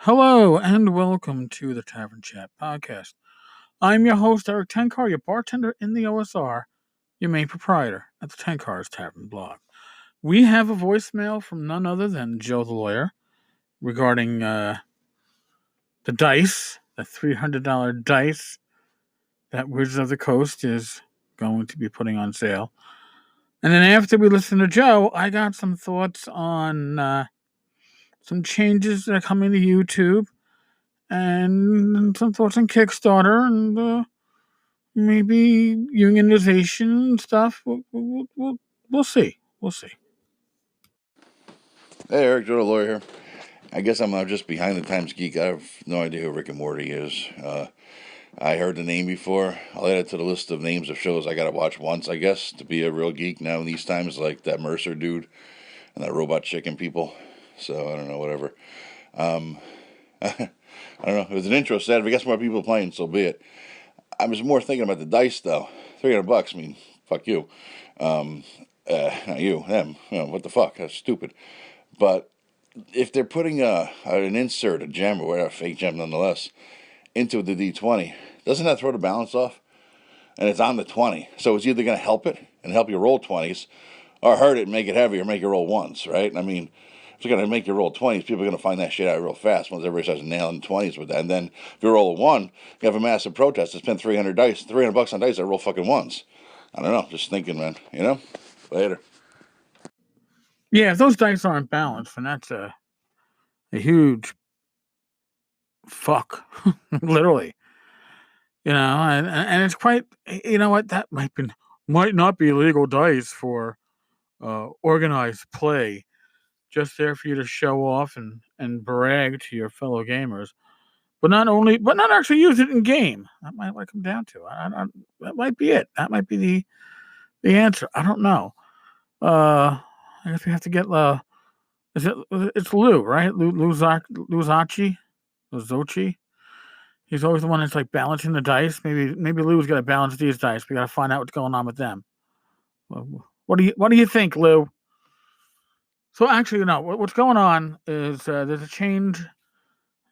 Hello and welcome to the Tavern Chat podcast. I'm your host, Eric Tenkar, your bartender in the OSR, your main proprietor at the Tenkar's Tavern blog. We have a voicemail from none other than Joe the lawyer regarding the dice, the $300 dice that Wizards of the Coast is going to be putting on sale. And then after we listen to Joe, I got some thoughts on some changes that are coming to YouTube and some thoughts on Kickstarter and maybe unionization and stuff. We'll see. We'll see. Hey, Eric, Joe the lawyer here. I guess I'm just behind the times geek. I have no idea who Rick and Morty is. I heard the name before. I'll add it to the list of names of shows I gotta watch once, I guess, to be a real geek now in these times, like that Mercer dude and that robot chicken people. So, I don't know, whatever. I don't know. It was an intro set. If I guess more people playing, so be it. I was more thinking about the dice, though. $300, I mean, fuck you. Not you, them. What the fuck? That's stupid. But if they're putting an insert, a gem, or whatever, a fake gem nonetheless, into the D20, doesn't that throw the balance off? And it's on the 20. So it's either going to help it and help you roll 20s, or hurt it and make it heavier and make you roll ones, right? I mean, if it's going to make you roll 20s, people are going to find that shit out real fast once everybody starts nailing 20s with that. And then if you roll a 1, you have a massive protest to spend $300 on dice that roll fucking ones. I don't know, just thinking, man, Later. Yeah, if those dice aren't balanced, then that's a huge fuck, literally. And it's quite. You know what? That might not be legal dice for organized play. Just there for you to show off and brag to your fellow gamers, but not actually use it in game. That might come down to. That might be it. That might be the answer. I don't know. I guess we have to get it's Lou, right? Luzacci? Luzochi? He's always the one that's like balancing the dice. Maybe Lou's got to balance these dice. We got to find out what's going on with them. What do you think, Lou? So actually, no. What's going on is there's a change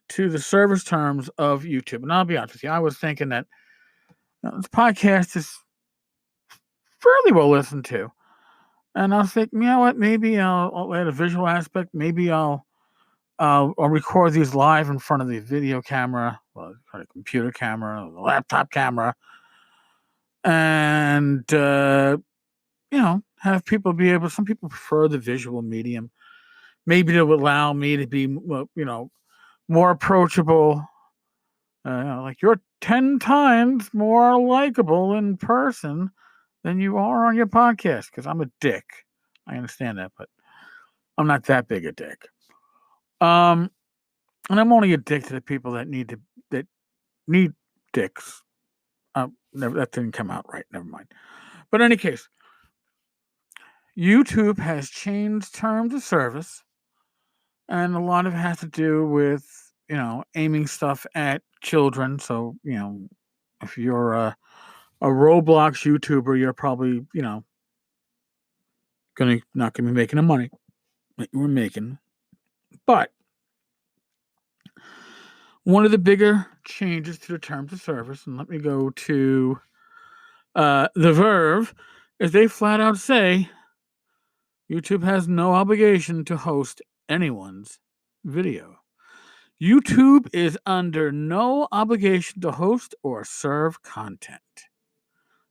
to the service terms of YouTube, and I'll be honest with you. I was thinking that this podcast is fairly well listened to, and I was thinking, you know what? Maybe I'll add a visual aspect. Maybe I'll record these live in front of the video camera, or the computer camera, or the laptop camera, and have people be able. Some people prefer the visual medium. Maybe it would allow me to be, more approachable. Like you're 10 times more likable in person than you are on your podcast because I'm a dick. I understand that, but I'm not that big a dick. And I'm only a dick to the people that need dicks. That didn't come out right. Never mind. But in any case, YouTube has changed terms of service, and a lot of it has to do with aiming stuff at children. So if you're a Roblox YouTuber, you're probably not gonna be making the money that you were making. But one of the bigger changes to the terms of service, and let me go to The Verve, is they flat out say YouTube has no obligation to host anyone's video. YouTube is under no obligation to host or serve content.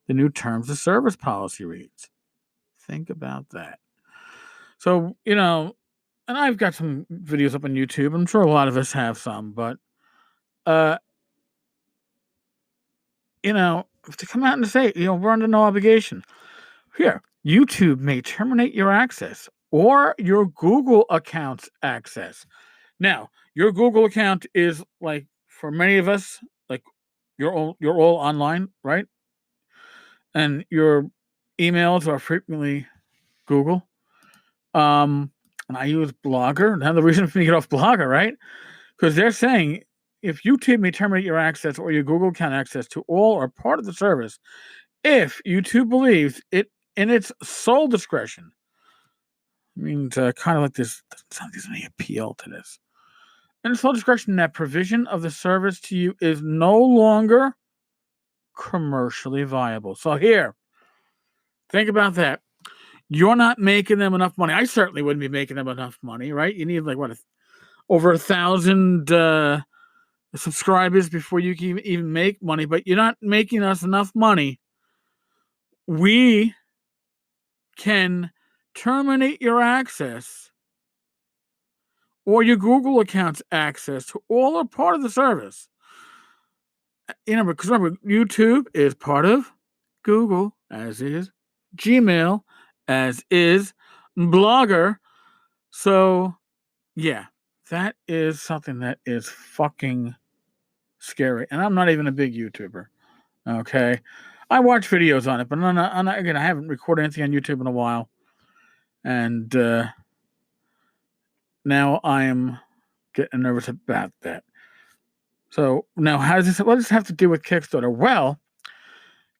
The new terms of service policy reads. Think about that. So, and I've got some videos up on YouTube. I'm sure a lot of us have some, but to come out and say, we're under no obligation. Here, YouTube may terminate your access or your Google account's access. Now, your Google account is like for many of us, like you're all online, right? And your emails are frequently Google. And I use Blogger. Now the reason for me to get off Blogger, right? Because they're saying if YouTube may terminate your access or your Google account access to all or part of the service, if YouTube believes it in its sole discretion. I mean, kind of like this. There's any appeal to this. and sole discretion that provision of the service to you is no longer commercially viable. So here, think about that. You're not making them enough money. I certainly wouldn't be making them enough money, right? You need like what, over 1,000 subscribers before you can even make money, but you're not making us enough money. We can terminate your access or your Google account's access to all or part of the service. Because remember, YouTube is part of Google, as is Gmail, as is Blogger. So, yeah, that is something that is fucking scary. And I'm not even a big YouTuber. Okay. I watch videos on it, but again, I haven't recorded anything on YouTube in a while. And now I am getting nervous about that. So now, what does this have to do with Kickstarter? Well,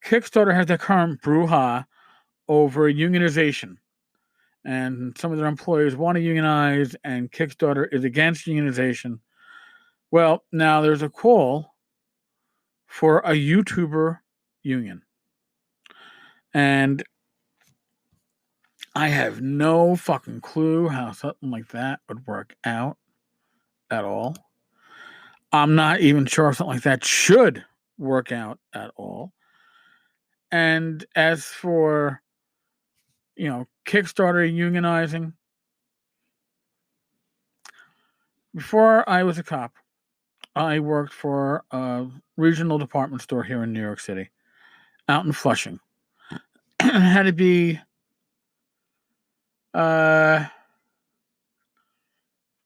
Kickstarter has the current brouhaha over unionization. And some of their employees want to unionize, and Kickstarter is against unionization. Well, now there's a call for a YouTuber union. And I have no fucking clue how something like that would work out at all. I'm not even sure if something like that should work out at all. And as for, Kickstarter unionizing, before I was a cop, I worked for a regional department store here in New York City, out in Flushing. It had to be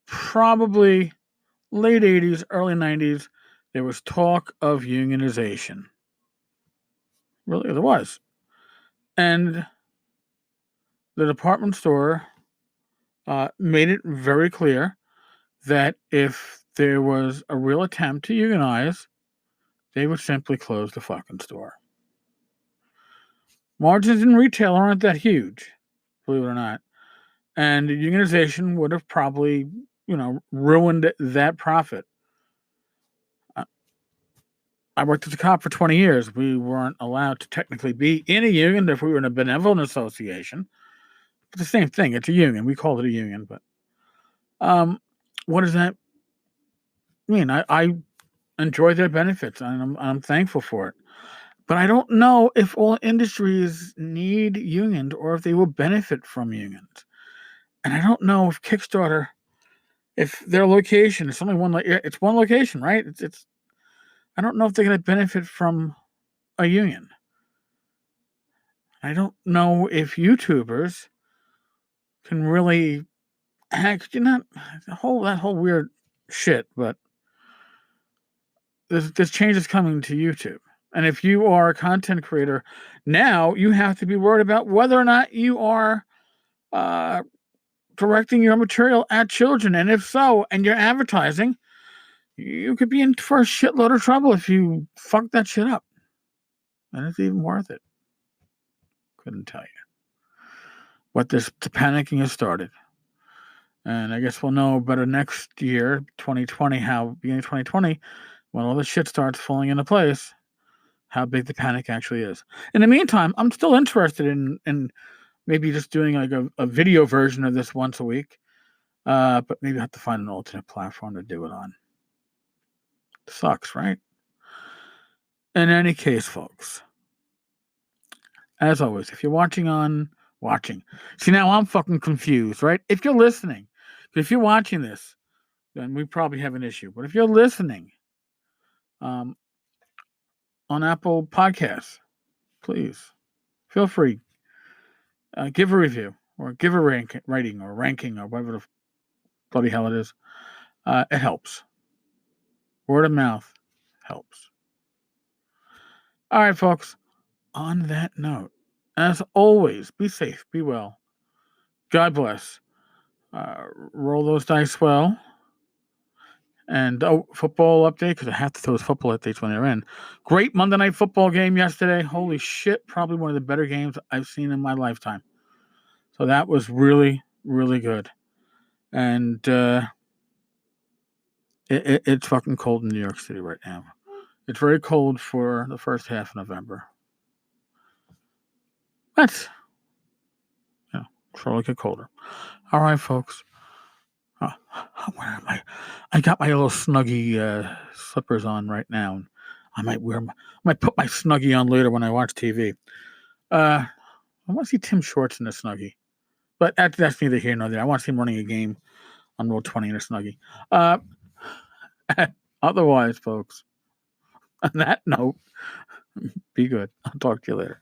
probably late 80s, early 90s. There was talk of unionization. Really, there was. And the department store made it very clear that if there was a real attempt to unionize, they would simply close the fucking store. Margins in retail aren't that huge, believe it or not. And unionization would have probably, ruined that profit. I worked as a cop for 20 years. We weren't allowed to technically be in a union if we were in a benevolent association. It's the same thing. It's a union. We call it a union. But what does that mean? I enjoy their benefits, and I'm thankful for it. But I don't know if all industries need unions or if they will benefit from unions. And I don't know if Kickstarter, if their location is only it's one location, right? It's I don't know if they're going to benefit from a union. I don't know if YouTubers can really act. That whole weird shit. But there's changes coming to YouTube. And if you are a content creator, now you have to be worried about whether or not you are directing your material at children. And if so, and you're advertising, you could be in for a shitload of trouble if you fuck that shit up. And it's even worth it. Couldn't tell you. But the panicking has started. And I guess we'll know better next year, 2020, beginning of 2020, when all this shit starts falling into place, how big the panic actually is. In the meantime, I'm still interested in maybe just doing like a video version of this once a week. But maybe I have to find an alternate platform to do it on. Sucks, right? In any case, folks, as always, if you're watching, see, now I'm fucking confused, right? If you're listening, if you're watching this, then we probably have an issue. But if you're listening on Apple Podcasts, please feel free, give a review or give a rating or ranking or whatever the bloody hell it is. It helps. Word of mouth helps. All right, folks. On that note, as always, be safe, be well. God bless. Roll those dice well. And football update, because I have to throw those football updates when they're in. Great Monday Night Football game yesterday. Holy shit, probably one of the better games I've seen in my lifetime. So that was really, really good. And It's fucking cold in New York City right now. It's very cold for the first half of November. That's, it'll get colder. All right, folks. Where am I? I got my little Snuggie slippers on right now. I might put my Snuggie on later when I watch TV. I want to see Tim Shorts in the Snuggie, but that's neither here nor there. I want to see him running a game on Roll 20 in a Snuggie. Otherwise, folks, on that note, be good. I'll talk to you later.